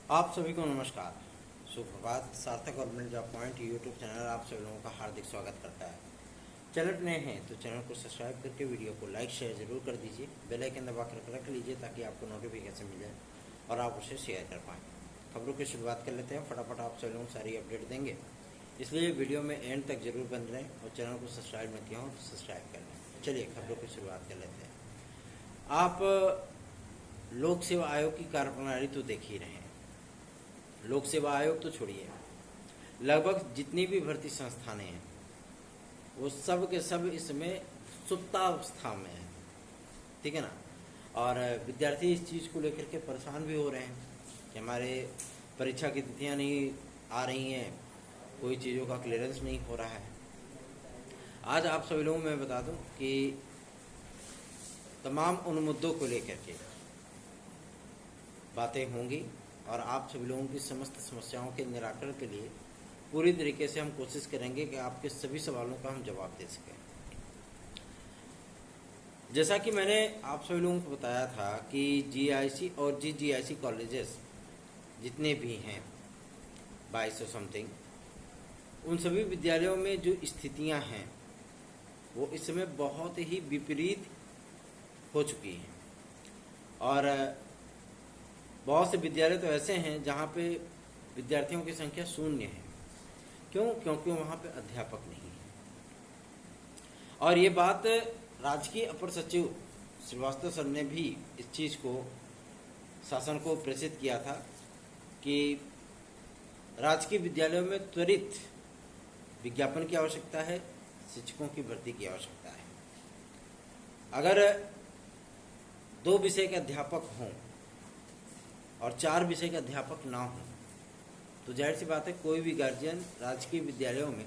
आप सभी को नमस्कार, सुप्रभात। सार्थक government job point YouTube channel आप सभी लोगों का हार्दिक स्वागत करता है। चैनल नए हैं तो चैनल को सब्सक्राइब करके वीडियो को लाइक शेयर जरूर कर दीजिए। बेल आइकन दबा कर रख लीजिए ताकि आपको नोटिफिकेशन मिल जाए और आप उसे शेयर कर पाएँ। खबरों की शुरुआत कर लेते हैं। फटाफट आप सभी लोगों को सारी अपडेट देंगे, इसलिए वीडियो में एंड तक जरूर बन रहें और चैनल को सब्सक्राइब न किया हो तो सब्सक्राइब कर लें। चलिए खबरों की शुरुआत कर लेते हैं। आप लोक सेवा आयोग की कार्यप्रणाली तो देख ही रहे हैं। लोक सेवा आयोग तो छोड़िए, लगभग जितनी भी भर्ती संस्थानें हैं वो सब के सब इसमें सुप्तावस्था में है, ठीक है ना। और विद्यार्थी इस चीज़ को लेकर के परेशान भी हो रहे हैं कि हमारे परीक्षा की तिथियां नहीं आ रही हैं, कोई चीज़ों का क्लियरेंस नहीं हो रहा है। आज आप सभी लोगों को मैं बता दूं कि तमाम उन मुद्दों को लेकर के बातें होंगी और आप सभी लोगों की समस्त समस्याओं के निराकरण के लिए पूरी तरीके से हम कोशिश करेंगे कि आपके सभी सवालों का हम जवाब दे सकें। जैसा कि मैंने आप सभी लोगों को बताया था कि जीआईसी और जीजीआईसी कॉलेजेस जितने भी हैं 2200 समथिंग, उन सभी विद्यालयों में जो स्थितियां हैं वो इस समय बहुत ही विपरीत हो चुकी हैं। और बहुत से विद्यालय तो ऐसे हैं जहाँ पे विद्यार्थियों की संख्या शून्य है। क्यों? क्योंकि वहाँ पे अध्यापक नहीं है। और ये बात राजकीय अपर सचिव श्रीवास्तव सर ने भी इस चीज़ को शासन को प्रेषित किया था कि राजकीय विद्यालयों में त्वरित विज्ञापन की आवश्यकता है, शिक्षकों की भर्ती की आवश्यकता है। अगर 2 विषय के अध्यापक हों और 4 विषय के अध्यापक ना हो तो जाहिर सी बात है कोई भी गार्जियन राजकीय विद्यालयों में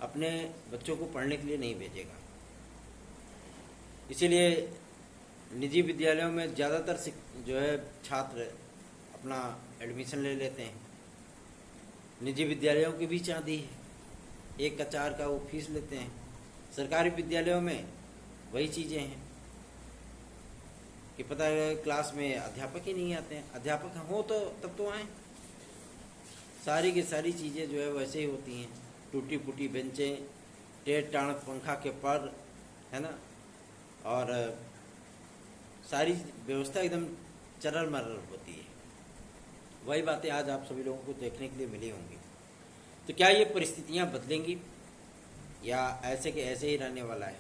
अपने बच्चों को पढ़ने के लिए नहीं भेजेगा। इसीलिए निजी विद्यालयों में ज़्यादातर जो है छात्र अपना एडमिशन ले लेते हैं। निजी विद्यालयों की भी चांदी है, 1 का 4 का वो फीस लेते हैं। सरकारी विद्यालयों में वही चीज़ें हैं कि पता है क्लास में अध्यापक ही नहीं आते हैं। अध्यापक हो तो तब तो आए। सारी की सारी चीज़ें जो है वैसे ही होती हैं, टूटी फूटी बेंचें, टेढ़ टाण पंखा के पर, है ना, और सारी व्यवस्था एकदम चरल मरल होती है। वही बातें आज आप सभी लोगों को देखने के लिए मिली होंगी। तो क्या ये परिस्थितियां बदलेंगी या ऐसे के ऐसे ही रहने वाला है?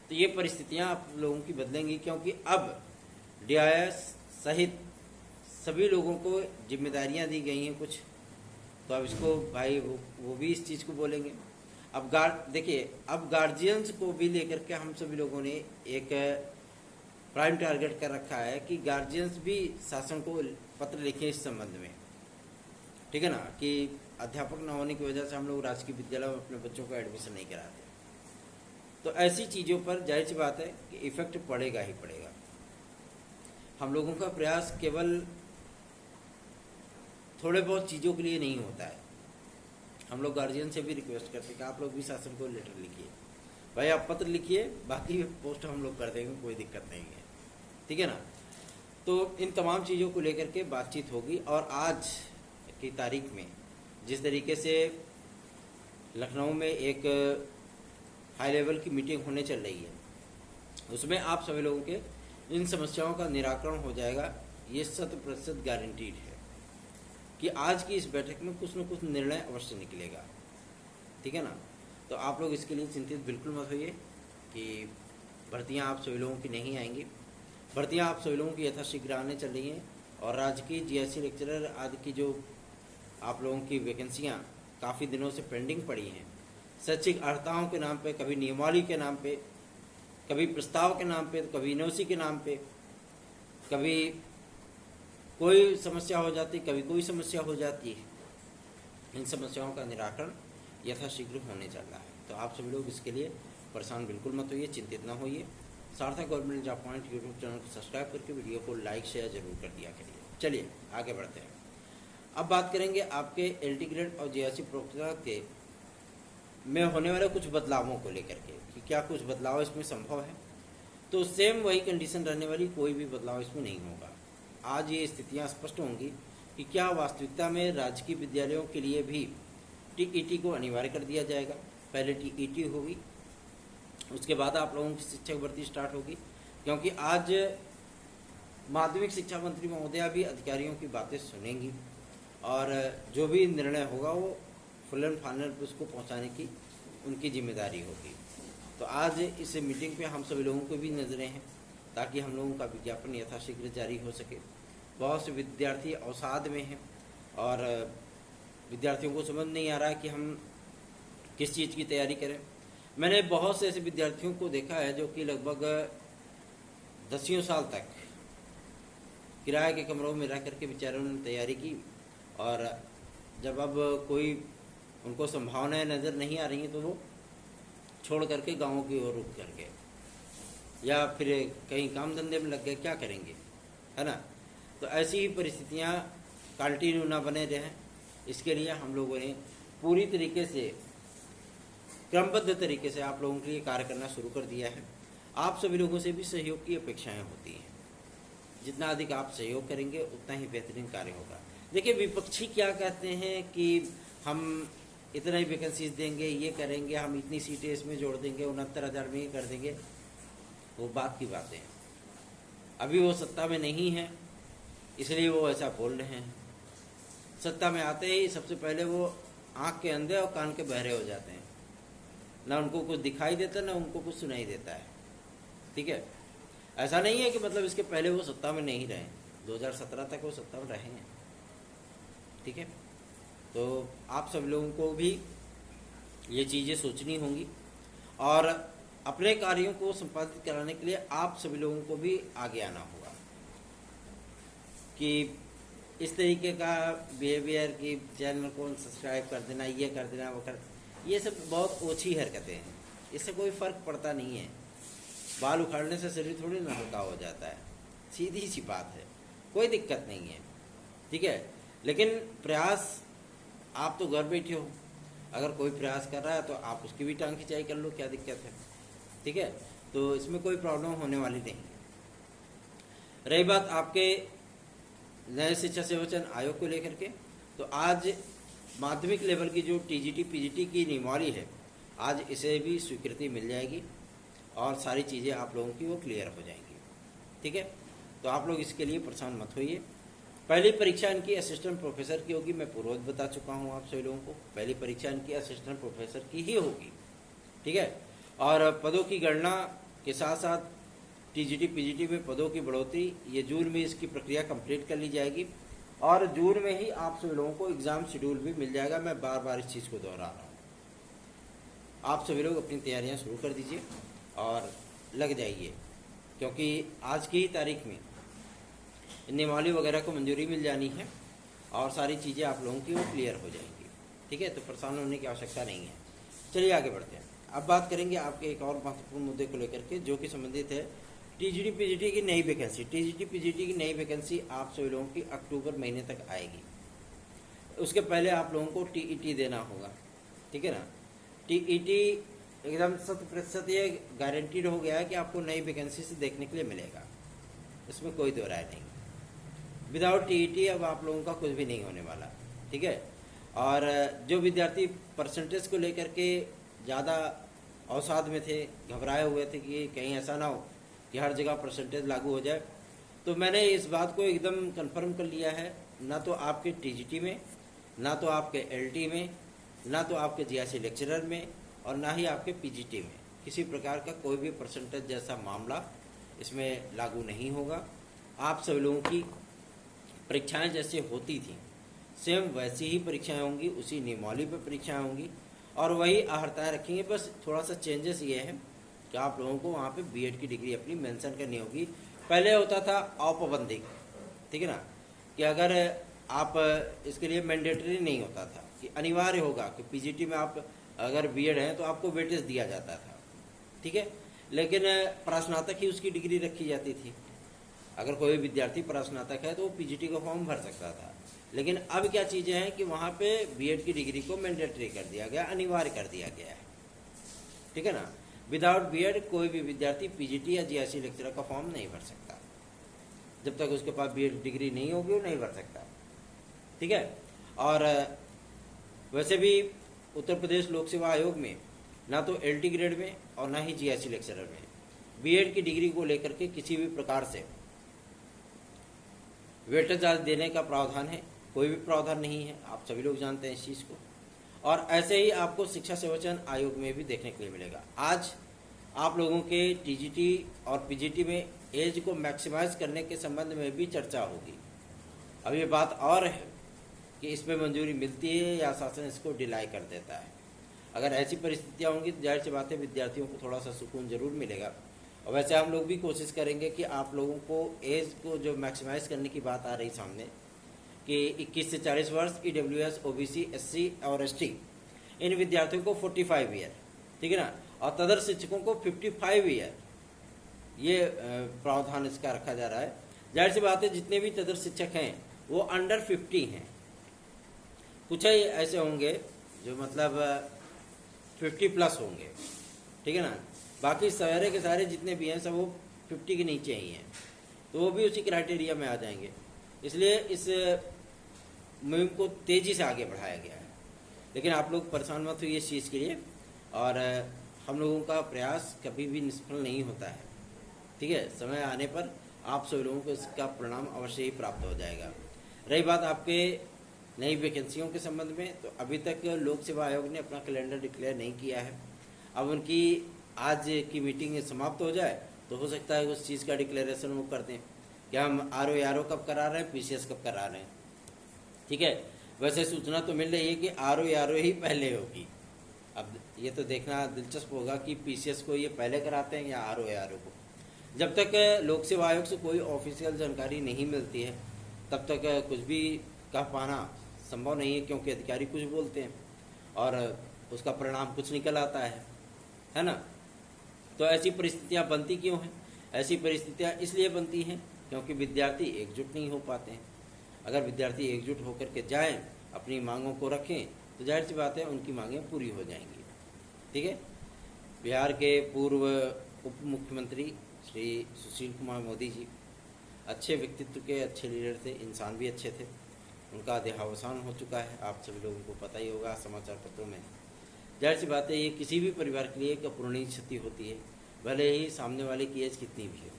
तो ये परिस्थितियां आप लोगों की बदलेंगी, क्योंकि अब डीआईएस सहित सभी लोगों को जिम्मेदारियां दी गई हैं कुछ। तो अब इसको भाई वो भी इस चीज़ को बोलेंगे। अब देखिए, अब गार्जियंस को भी लेकर के हम सभी लोगों ने एक प्राइम टारगेट कर रखा है कि गार्जियंस भी शासन को पत्र लिखें इस संबंध में, ठीक है ना, कि अध्यापक न होने की वजह से हम लोग राजकीय विद्यालय में अपने बच्चों का एडमिशन नहीं कराते। तो ऐसी चीज़ों पर जाहिर सी बात है कि इफेक्ट पड़ेगा ही पड़ेगा। हम लोगों का प्रयास केवल थोड़े बहुत चीज़ों के लिए नहीं होता है। हम लोग गार्जियन से भी रिक्वेस्ट करते हैं कि आप लोग भी शासन को लेटर लिखिए, भाई आप पत्र लिखिए, बाकी पोस्ट हम लोग कर देंगे, कोई दिक्कत नहीं है, ठीक है ना। तो इन तमाम चीज़ों को लेकर के बातचीत होगी। और आज की तारीख में जिस तरीके से लखनऊ में एक हाई लेवल की मीटिंग होने चल रही है, उसमें आप सभी लोगों के इन समस्याओं का निराकरण हो जाएगा, ये 100% गारंटीड है कि आज की इस बैठक में कुछ न कुछ निर्णय अवश्य निकलेगा, ठीक है ना। तो आप लोग इसके लिए चिंतित बिल्कुल मत होइए कि भर्तियां आप सभी लोगों की नहीं आएंगी। भर्तियां आप सभी लोगों की यथाशीघ्र आने चल रही हैं। और राजकीय जीआईसी लेक्चरर आदि की जो आप लोगों की वैकेंसियाँ काफ़ी दिनों से पेंडिंग पड़ी हैं, शैक्षिक अर्हताओं के नाम पे, कभी नियमावली के नाम पे, कभी प्रस्ताव के नाम पे, कभी एनओसी के नाम पे, कभी कोई समस्या हो जाती, कभी कोई समस्या हो जाती है। इन समस्याओं का निराकरण यथाशीघ्र होने चल रहा है। तो आप सभी लोग इसके लिए परेशान बिल्कुल मत होइए, चिंतित ना होइए। सार्थक government job point YouTube channel को सब्सक्राइब करके वीडियो को लाइक शेयर जरूर कर दिया करिए। चलिए आगे बढ़ते हैं। अब बात करेंगे आपके एलटी ग्रेड और जीआईसी प्रोक्ता के में होने वाले कुछ बदलावों को लेकर के कि क्या कुछ बदलाव इसमें संभव है। तो सेम वही कंडीशन रहने वाली, कोई भी बदलाव इसमें नहीं होगा। आज ये स्थितियां स्पष्ट होंगी कि क्या वास्तविकता में राजकीय विद्यालयों के लिए भी टीईटी को अनिवार्य कर दिया जाएगा। पहले टीईटी होगी, उसके बाद आप लोगों की शिक्षक भर्ती स्टार्ट होगी। क्योंकि आज माध्यमिक शिक्षा मंत्री महोदया भी अधिकारियों की बातें सुनेंगी और जो भी निर्णय होगा वो फुल एंड फाइनल पे उसको पहुंचाने की उनकी जिम्मेदारी होगी। तो आज इस मीटिंग पे हम सभी लोगों को भी नजरें हैं ताकि हम लोगों का विज्ञापन यथाशीघ्र जारी हो सके। बहुत से विद्यार्थी अवसाद में हैं और विद्यार्थियों को समझ नहीं आ रहा है कि हम किस चीज़ की तैयारी करें। मैंने बहुत से ऐसे विद्यार्थियों को देखा है जो कि लगभग 10 साल तक किराए के कमरों में रह करके बेचारों ने तैयारी की और जब अब कोई उनको संभावनाएं नज़र नहीं आ रही हैं तो वो छोड़ करके गाँवों की ओर रुख कर गए या फिर कहीं काम धंधे में लग गए। क्या करेंगे, है ना। तो ऐसी ही परिस्थितियाँ कंटिन्यू ना बने रहें, इसके लिए हम लोगों ने पूरी तरीके से क्रमबद्ध तरीके से आप लोगों के लिए कार्य करना शुरू कर दिया है। आप सभी लोगों से भी सहयोग की अपेक्षाएं होती हैं। जितना अधिक आप सहयोग करेंगे उतना ही बेहतरीन कार्य होगा। देखिए, विपक्षी क्या कहते हैं कि हम इतना ही वैकेंसीज देंगे, ये करेंगे, हम इतनी सीटें इसमें जोड़ देंगे, 69,000 में ये कर देंगे। वो बात की बातें हैं। अभी वो सत्ता में नहीं है इसलिए वो ऐसा बोल रहे हैं। सत्ता में आते ही सबसे पहले वो आँख के अंधे और कान के बहरे हो जाते हैं, ना उनको कुछ दिखाई देता ना उनको कुछ सुनाई देता है। ठीक है, ऐसा नहीं है कि मतलब इसके पहले वो सत्ता में नहीं रहे, 2017 तक वो सत्ता में रहे हैं। ठीक है, तो आप सब लोगों को भी ये चीज़ें सोचनी होंगी और अपने कार्यों को संपादित कराने के लिए आप सभी लोगों को भी आगे आना होगा कि इस तरीके का बिहेवियर की चैनल को सब्सक्राइब कर देना, ये कर देना, वो कर, ये सब बहुत ओछी हरकतें हैं। इससे कोई फ़र्क पड़ता नहीं है। बाल उखाड़ने से शरीर थोड़ी ना हल्का हो जाता है, सीधी सी बात है, कोई दिक्कत नहीं है। ठीक है, लेकिन प्रयास, आप तो घर बैठे हो, अगर कोई प्रयास कर रहा है तो आप उसकी भी टांग खिंचाई कर लो, क्या दिक्कत है। ठीक है, तो इसमें कोई प्रॉब्लम होने वाली नहीं है। रही बात आपके नए शिक्षा सेवचयन आयोग को लेकर के, तो आज माध्यमिक लेवल की जो टीजीटी पीजीटी की नियमावली है, आज इसे भी स्वीकृति मिल जाएगी और सारी चीज़ें आप लोगों की वो क्लियर हो जाएंगी। ठीक है, तो आप लोग इसके लिए परेशान मत होइए। पहली परीक्षा इनकी असिस्टेंट प्रोफेसर की होगी, मैं पूर्ववत बता चुका हूँ आप सभी लोगों को। पहली परीक्षा इनकी असिस्टेंट प्रोफेसर की ही होगी। ठीक है, और पदों की गणना के साथ साथ टीजीटी पीजीटी में पदों की बढ़ोतरी, ये जून में इसकी प्रक्रिया कंप्लीट कर ली जाएगी और जून में ही आप सभी लोगों को एग्ज़ाम शेड्यूल भी मिल जाएगा। मैं बार बार इस चीज़ को दोहरा रहा हूँ। आप सभी लोग अपनी तैयारियाँ शुरू कर दीजिए और लग जाइए, क्योंकि आज की ही तारीख में नियमावली वगैरह को मंजूरी मिल जानी है और सारी चीज़ें आप लोगों की वो क्लियर हो जाएंगी। ठीक है, तो परेशान होने की आवश्यकता नहीं है। चलिए आगे बढ़ते हैं। अब बात करेंगे आपके एक और महत्वपूर्ण मुद्दे को लेकर के, जो कि संबंधित है टीजीटी पीजीटी की नई वैकेंसी। टीजीटी पीजीटी की नई वैकेंसी आप सभी लोगों की अक्टूबर महीने तक आएगी। उसके पहले आप लोगों को टीईटी देना होगा। ठीक है ना, टीईटी एकदम 100% ये गारंटीड हो गया है कि आपको नई वैकेंसी से देखने के लिए मिलेगा, इसमें कोई दो राय नहीं। विदाउट टीईटी अब आप लोगों का कुछ भी नहीं होने वाला। ठीक है, और जो विद्यार्थी परसेंटेज को लेकर के ज़्यादा अवसाद में थे, घबराए हुए थे कि कहीं ऐसा ना हो कि हर जगह परसेंटेज लागू हो जाए, तो मैंने इस बात को एकदम कंफर्म कर लिया है। ना तो आपके टीजीटी में, ना तो आपके एलटी में, ना तो आपके जीआईसी लेक्चरर में और ना ही आपके पीजीटी में किसी प्रकार का कोई भी परसेंटेज जैसा मामला इसमें लागू नहीं होगा। आप सभी लोगों की परीक्षाएं जैसे होती थी सेम वैसी ही परीक्षाएं होंगी, उसी नियमावली पर परीक्षाएं होंगी और वही आहर्ताएँ रखेंगे। बस थोड़ा सा चेंजेस ये है कि आप लोगों को वहाँ पे बीएड की डिग्री अपनी मेंशन करनी होगी। पहले होता था औपबंधिक, ठीक है ना, कि अगर आप इसके लिए मैंडेटरी नहीं होता था कि अनिवार्य होगा कि पीजीटी में आप अगर बीएड हैं तो आपको वेटेज दिया जाता था। ठीक है, लेकिन परास्नातक ही उसकी डिग्री रखी जाती थी। अगर कोई विद्यार्थी परास्नातक है तो वो पीजीटी का फॉर्म भर सकता था। लेकिन अब क्या चीज़ें हैं कि वहाँ पे बीएड की डिग्री को मैंडेटरी कर दिया गया, अनिवार्य कर दिया गया है। ठीक है ना, विदाउट बीएड कोई भी विद्यार्थी पीजीटी या जीआईसी लेक्चरर का फॉर्म नहीं भर सकता। जब तक उसके पास बीएड डिग्री नहीं होगी वो नहीं भर सकता। ठीक है। और वैसे भी उत्तर प्रदेश लोक सेवा आयोग में ना तो LT ग्रेड में और ना ही GIC लेक्चरर में B.Ed की डिग्री को लेकर के किसी भी प्रकार से वेटेज देने का प्रावधान है, कोई भी प्रावधान नहीं है। आप सभी लोग जानते हैं इस चीज़ को। और ऐसे ही आपको शिक्षा सेवाचयन आयोग में भी देखने के लिए मिलेगा। आज आप लोगों के TGT और PGT में एज को मैक्सिमाइज करने के संबंध में भी चर्चा होगी। अब ये बात और है कि इसमें मंजूरी मिलती है या शासन इसको डिलाई कर देता है। अगर ऐसी परिस्थितियाँ होंगी तो जाहिर सी बात है विद्यार्थियों को थोड़ा सा सुकून जरूर मिलेगा। और वैसे हम लोग भी कोशिश करेंगे कि आप लोगों को एज को जो मैक्सिमाइज करने की बात आ रही सामने कि 21 से 40 वर्ष, EWS, OBC, SC और ST इन विद्यार्थियों को 45 ईयर, ठीक है ना, और तदर शिक्षकों को 55 ईयर, ये प्रावधान इसका रखा जा रहा है। जाहिर सी बात है जितने भी तदर शिक्षक हैं वो अंडर 50 हैं। कुछ ही ऐसे होंगे जो मतलब 50 प्लस होंगे, ठीक है ना। बाकी सारे के सारे जितने भी हैं सब वो 50 के नीचे ही हैं, तो वो भी उसी क्राइटेरिया में आ जाएंगे। इसलिए इस मुहिम को तेज़ी से आगे बढ़ाया गया है। लेकिन आप लोग परेशान मत होइए इस चीज़ के लिए, और हम लोगों का प्रयास कभी भी निष्फल नहीं होता है, ठीक है। समय आने पर आप सभी लोगों को इसका परिणाम अवश्य ही प्राप्त हो जाएगा। रही बात आपके नई वैकेंसियों के संबंध में, तो अभी तक लोक सेवा आयोग ने अपना कैलेंडर डिक्लेयर नहीं किया है। अब उनकी आज की मीटिंग समाप्त हो जाए तो हो सकता है उस चीज़ का डिक्लेरेशन वो कर दें कि हम RO कब करा रहे हैं, PCS कब करा रहे हैं, ठीक है। वैसे सूचना तो मिल रही है कि RO ही पहले होगी। अब ये तो देखना दिलचस्प होगा कि PCS को ये पहले कराते हैं या RO को। जब तक लोक सेवा आयोग से कोई ऑफिशियल जानकारी नहीं मिलती है तब तक कुछ भी कह पाना संभव नहीं है, क्योंकि अधिकारी कुछ बोलते हैं और उसका परिणाम कुछ निकल आता है ना। तो ऐसी परिस्थितियां बनती क्यों हैं? ऐसी परिस्थितियां इसलिए बनती हैं क्योंकि विद्यार्थी एकजुट नहीं हो पाते हैं। अगर विद्यार्थी एकजुट होकर के जाएं, अपनी मांगों को रखें, तो जाहिर सी बात है उनकी मांगें पूरी हो जाएंगी, ठीक है। बिहार के पूर्व उप मुख्यमंत्री श्री सुशील कुमार मोदी जी अच्छे व्यक्तित्व के अच्छे लीडर थे, इंसान भी अच्छे थे। उनका देहावसान हो चुका है, आप सभी लोगों को पता ही होगा, समाचार पत्रों में। जाहिर सी बात है ये किसी भी परिवार के लिए एक अपूरणीय क्षति होती है, भले ही सामने वाले की एज कितनी भी हो,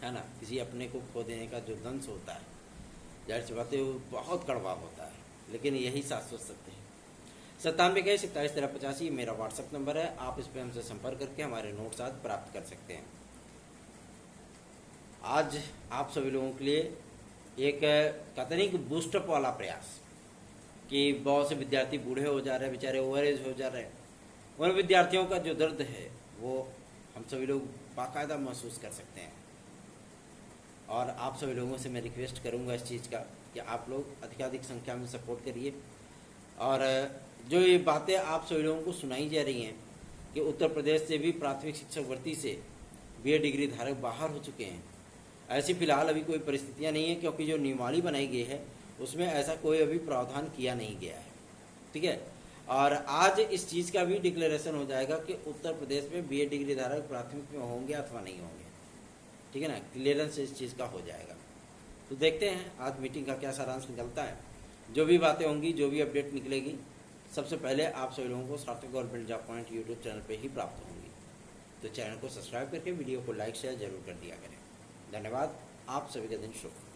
है ना। किसी अपने को खो देने का जो दंश होता है, जाहिर सी बात है वो बहुत कड़वा होता है, लेकिन यही शाश्वत सत्य है। 9721271385 मेरा WhatsApp नंबर है, आप इस पर हमसे संपर्क करके हमारे नोट्स आज प्राप्त कर सकते हैं। आज आप सभी लोगों के लिए एक कतनिक बूस्टअप वाला प्रयास कि बहुत से विद्यार्थी बूढ़े हो जा रहे हैं, बेचारे ओवरेज हो जा रहे हैं, उन विद्यार्थियों का जो दर्द है वो हम सभी लोग बाकायदा महसूस कर सकते हैं। और आप सभी लोगों से मैं रिक्वेस्ट करूंगा इस चीज़ का कि आप लोग अधिकाधिक संख्या में सपोर्ट करिए। और जो ये बातें आप सभी लोगों को सुनाई जा रही हैं कि उत्तर प्रदेश से भी प्राथमिक शिक्षक भर्ती से B.Ed डिग्री धारक बाहर हो चुके हैं, ऐसी फिलहाल अभी कोई परिस्थितियां नहीं है, क्योंकि जो नियमावली बनाई गई है उसमें ऐसा कोई अभी प्रावधान किया नहीं गया है, ठीक है। और आज इस चीज़ का भी डिक्लेरेशन हो जाएगा कि उत्तर प्रदेश में B.Ed डिग्री धारक प्राथमिक में होंगे अथवा नहीं होंगे, ठीक है ना। क्लियरेंस इस चीज़ का हो जाएगा। तो देखते हैं आज मीटिंग का क्या सारांश निकलता है। जो भी बातें होंगी, जो भी अपडेट निकलेगी, सबसे पहले आप सभी लोगों को सार्थक government job point YouTube channel पर ही प्राप्त होंगी। तो चैनल को सब्सक्राइब करके वीडियो को लाइक शेयर जरूर कर दिया करें। धन्यवाद। आप सभी का दिन शुभ।